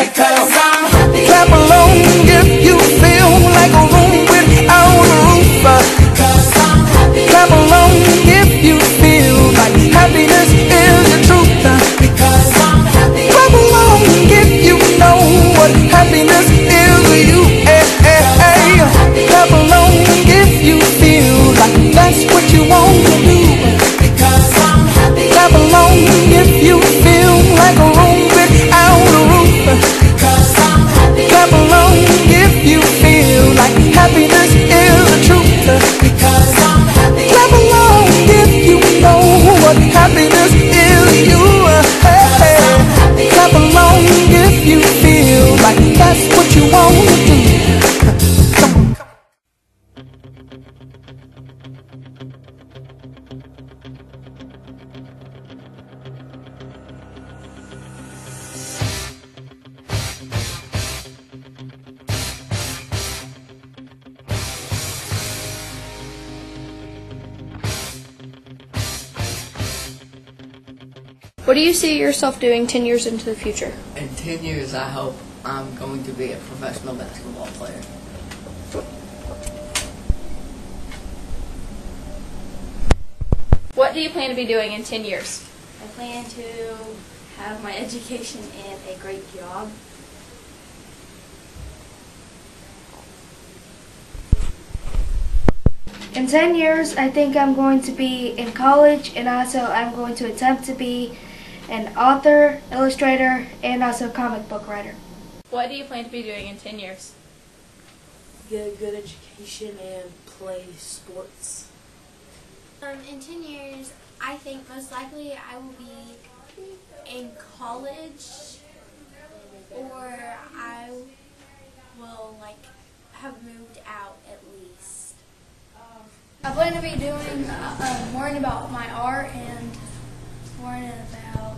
because I'm happy. Clap along if you feel like a room without a roof, because I'm happy. Clap along if you feel like happiness is the truth, because I'm happy. Clap along if you know what happiness is to you. Clap along if you feel like that's what you want to do, because I'm happy. Clap along if you feel like a room without a roof, because I'm happy. Clap along if you feel like happiness is the truth, because I'm happy. Clap along if you know what happiness is to you. Clap along if you feel like that's what you want to do. What do you see yourself doing 10 years into the future? In 10 years, I hope I'm going to be a professional basketball player. What do you plan to be doing in 10 years? I plan to have my education and a great job. In 10 years, I think I'm going to be in college, and also I'm going to attempt to be an author, illustrator, and also comic book writer. What do you plan to be doing in 10 years? Get a good education and play sports. In 10 years, I think most likely I will be in college, or I will have moved out at least. I plan to be doing, worrying about my art and worrying about,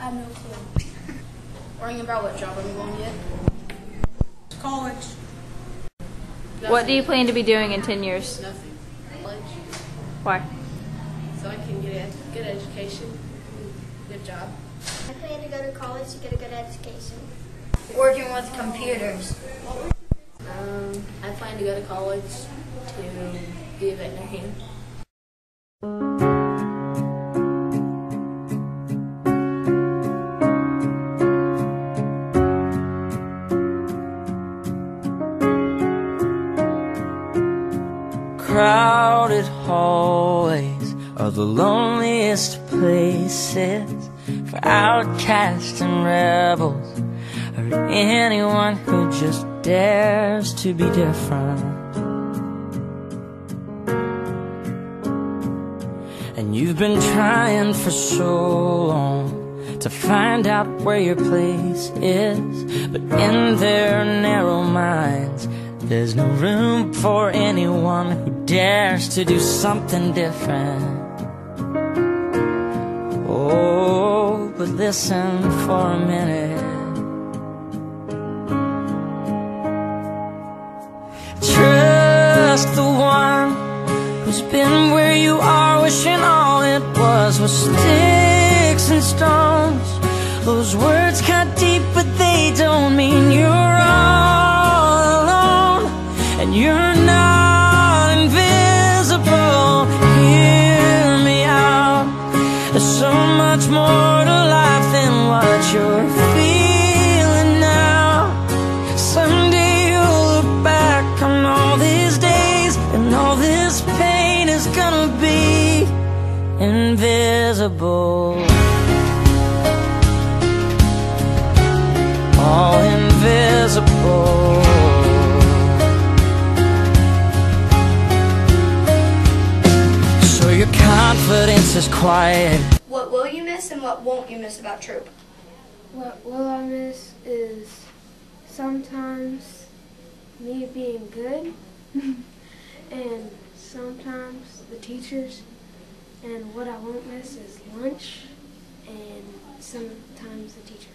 I have no clue. Worrying about what job I'm going to get? College. What do you plan to be doing in 10 years? Nothing. College. Why? So I can get a good education, good job. I plan to go to college to get a good education. Working with computers. I plan to go to college to be a veterinarian. Crowded hallways are the loneliest places for outcasts and rebels, or anyone who just dares to be different. And you've been trying for so long to find out where your place is, but in their narrow minds there's no room for anyone who dares to do something different. Oh, but listen for a minute. Trust the one who's been where you are, wishing all it was sticks and stones. Those words cut deep, but they don't mean you're all alone. And you're not invisible. Hear me out. There's so much more to life than what you're feeling now. Someday you'll look back on all these days, and all this pain is gonna be invisible. All invisible. So your confidence is quiet. What will you miss and what won't you miss about Troop? What will I miss is sometimes me being good and sometimes the teachers, and what I won't miss is lunch and sometimes the teacher.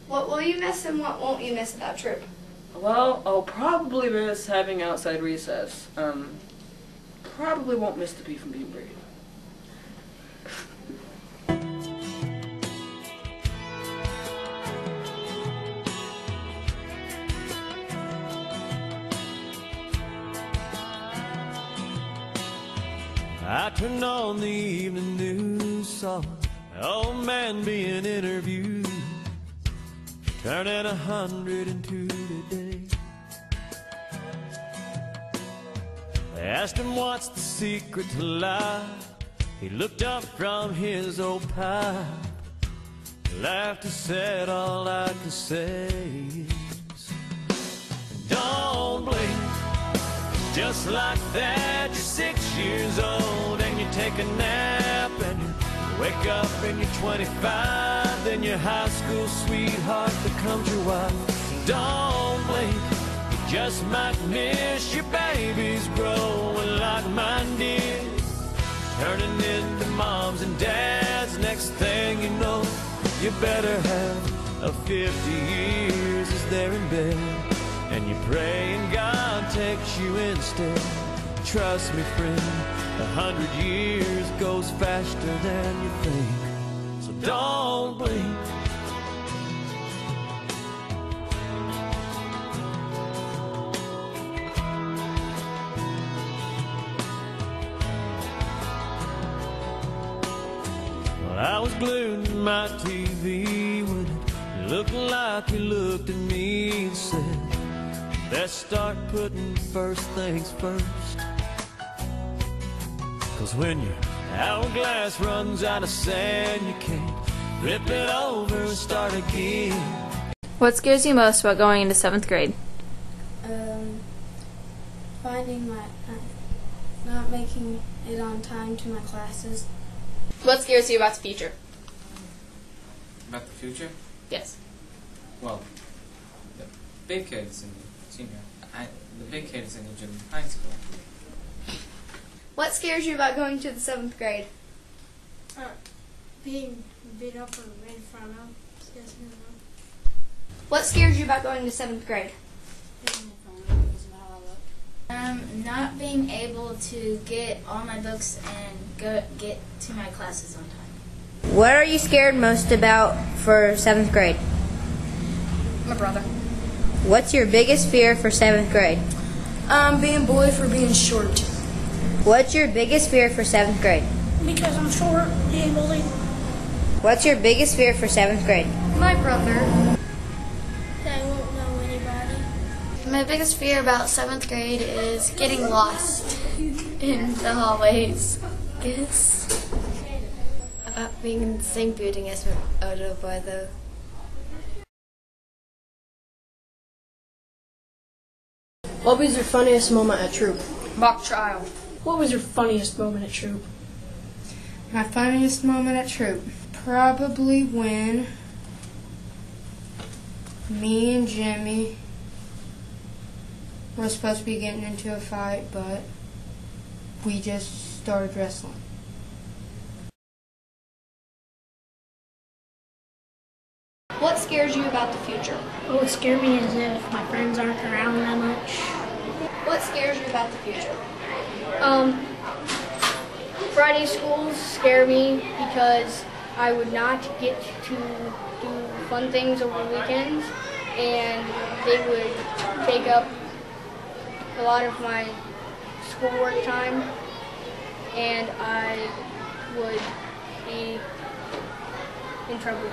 What will you miss and what won't you miss about Troop? Well, I'll probably miss having outside recess. Probably won't miss the beef and bean burger. I turned on the evening news, saw an old man being interviewed, turning 102 today. They asked him what's the secret to life. He looked up from his old pipe, laughed and said, all I can say is, don't blink. Just like that, you're 6 years old and you take a nap and you wake up and you're 25. Then your high school sweetheart becomes your wife. Don't blink, you just might miss your babies growing like mine did, turning into moms and dads. Next thing you know, you better have a 50 years as they're in bed, and you pray and God takes you instead. Trust me, friend, 100 years goes faster than you think. So don't blink. Well, I was glued to my TV when it looked like you looked at me and said, let's start putting first things first. 'Cause when your hourglass runs out of sand, you can't rip it over and start again. What scares you most about going into 7th grade? Finding my not making it on time to my classes. What scares you about the future? About the future? Yes. Well, the big kid is in junior. The big kid is in junior high school. What scares you about going to the 7th grade? Being beat up or made fun of. Scares me. What scares you about going to 7th grade? Not being able to get all my books and get to my classes on time. What are you scared most about for 7th grade? My brother. What's your biggest fear for 7th grade? Being bullied for being short. What's your biggest fear for 7th grade? Because I'm short, being bullied. What's your biggest fear for 7th grade? My brother. I won't know anybody. My biggest fear about 7th grade is getting lost in the hallways. Yes. About being in the same building as my older brother. What was your funniest moment at Troop? Mock trial. What was your funniest moment at Troop? My funniest moment at Troop? Probably when me and Jimmy were supposed to be getting into a fight, but we just started wrestling. What scares you about the future? What would scare me is if my friends aren't around that much. What scares you about the future? Friday schools scare me because I would not get to do fun things over weekends, and they would take up a lot of my schoolwork time, and I would be in trouble.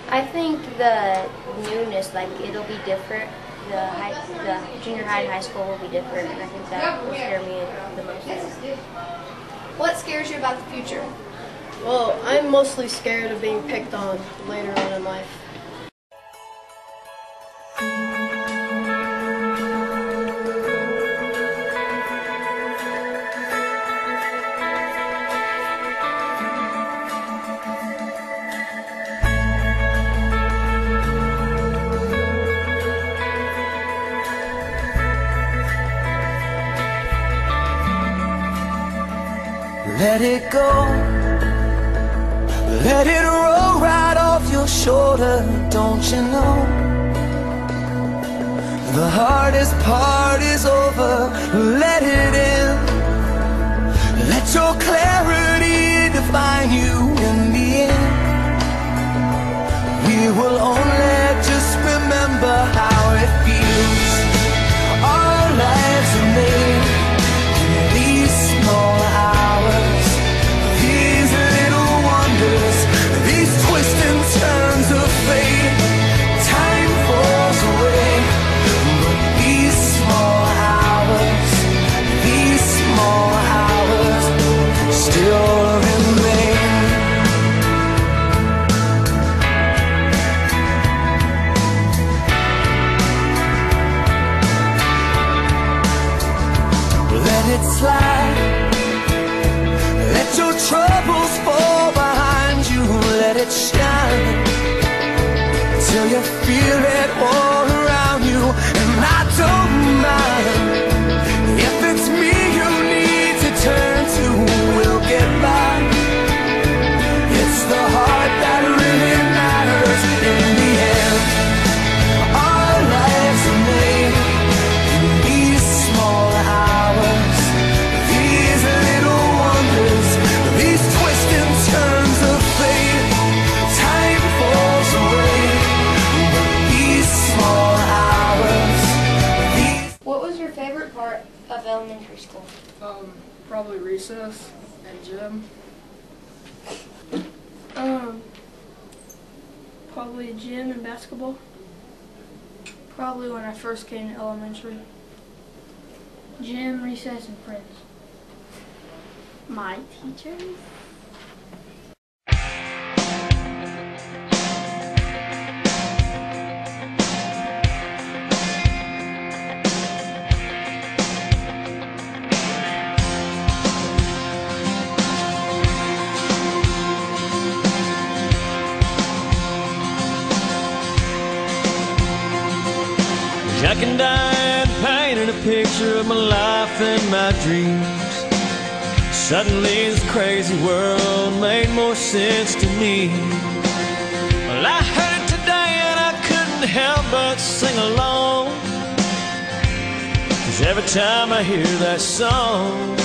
I think the newness, like it'll be different. The junior high and high school will be different, and I think that will scare me the most. What scares you about the future? Well, I'm mostly scared of being picked on later on in life. Let it go, let it roll right off your shoulder, don't you know? The hardest part is over, let it in. Let your clarity define you in the end. We will only just remember how it feels. Our lives are made in these small hours. Probably recess and gym. Probably gym and basketball. Probably when I first came to elementary. Gym, recess, and friends. My teachers. I can die and painting a picture of my life and my dreams. Suddenly this crazy world made more sense to me. Well, I heard it today and I couldn't help but sing along, 'cause every time I hear that song,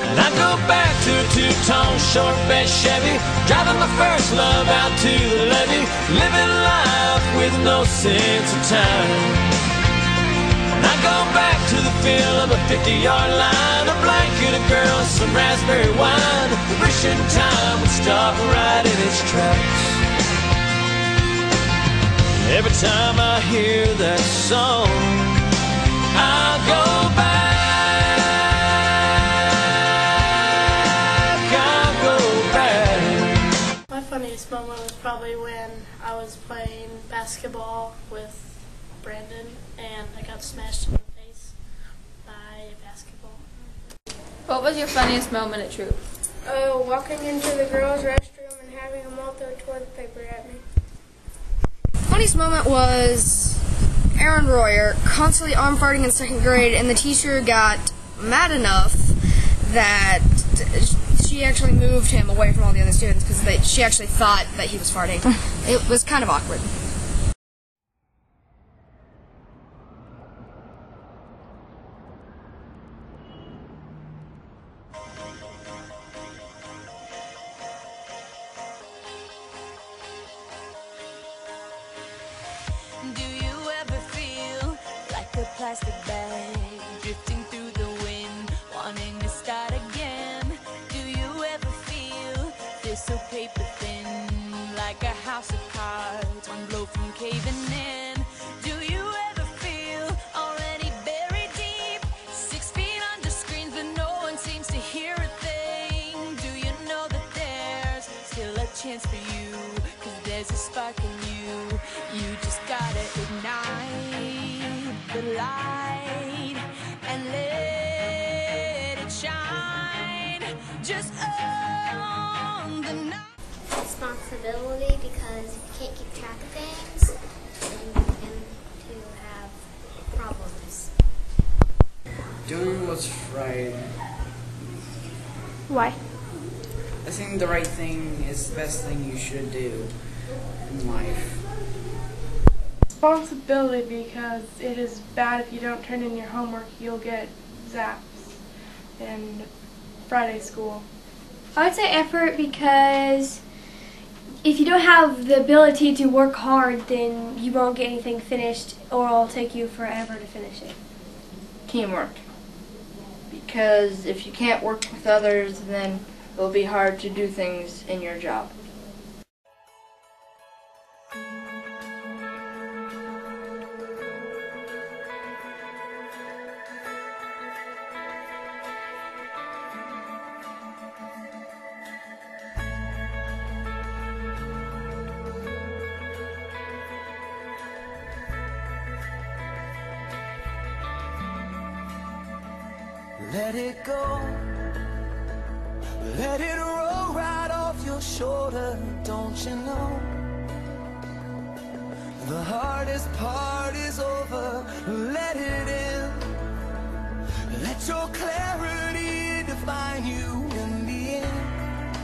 and I go back to a two-tone short bed Chevy, driving my first love out to the levee, living life with no sense of time. And I go back to the feel of a 50-yard line, a blanket of girls, some raspberry wine, wishing time would stop right in its tracks. Every time I hear that song, I go back, I go back. My funniest moment was probably when I was playing basketball with Brandon and I got smashed in the face by a basketball. What was your funniest moment at Troop? Walking into the girls' restroom and having them all throw toilet paper at me. Funniest moment was Aaron Royer constantly arm farting in 2nd grade, and the teacher got mad enough that she actually moved him away from all the other students because she actually thought that he was farting. It was kind of awkward. Do you ever feel like a plastic bag drifting through the wind, wanting to start again? Do you ever feel this so paper thin, like a house of cards, one blow from caving in? Do you ever feel already buried deep, 6 feet under screens but no one seems to hear a thing? Do you know that there's still a chance for you, 'cause there's a spark in you? You just gotta ignite the light and let it shine. Just on the night. Responsibility, because if you can't keep track of things, then you begin to have problems. Doing what's right. Why? I think the right thing is the best thing you should do in life. Responsibility, because it is bad if you don't turn in your homework, you'll get zaps in Friday school. I would say effort, because if you don't have the ability to work hard, then you won't get anything finished, or it'll take you forever to finish it. Teamwork. Because if you can't work with others, then it'll be hard to do things in your job. Let it go. Let it roll right off your shoulder, don't you know? The hardest part is over. Let it in. Let your clarity define you in the end.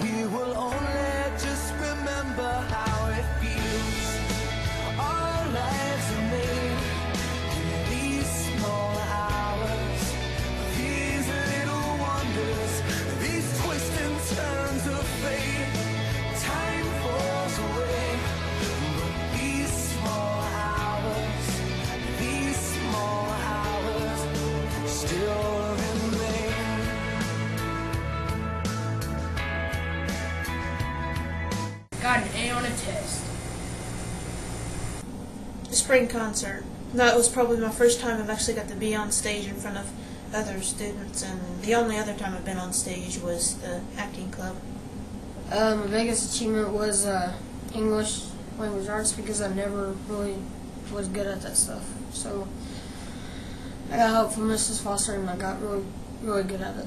We will only just remember how it feels. Our lives are made in these small hours, these little wonders, these twists and turns of fate. Time falls away, but these small hours still remain. got an A on a test. The spring concert. That was probably my first time I've actually got to be on stage in front of other students, and the only other time I've been on stage was the acting club. My biggest achievement was English language arts, because I never really was good at that stuff. So I got help from Mrs. Foster, and I got really, really good at it.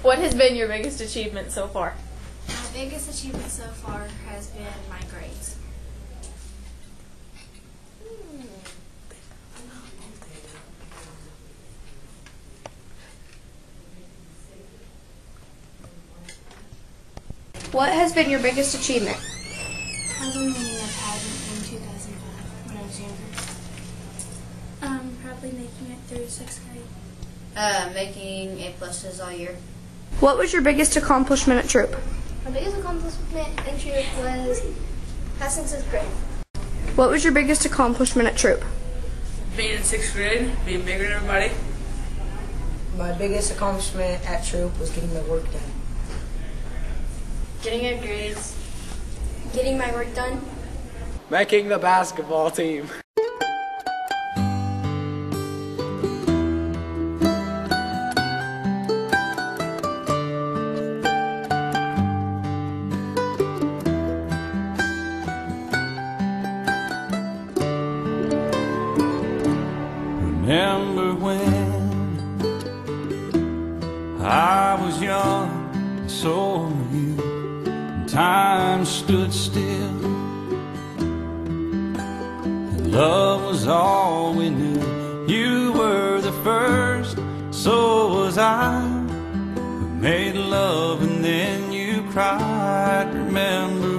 What has been your biggest achievement so far? My biggest achievement so far has been my grades. What has been your biggest achievement? Probably winning a pageant in 2005 when I was younger. Probably making it through 6th grade. Making A+ all year. What was your biggest accomplishment at Troop? My biggest accomplishment in Troop was passing 6th grade. What was your biggest accomplishment at Troop? Being in 6th grade, being bigger than everybody. My biggest accomplishment at Troop was getting my work done. Getting good grades. Getting my work done. Making the basketball team. Remember when I was young, and so were you, and time stood still, and love was all we knew. You were the first, so was I, who made love and then you cried. Remember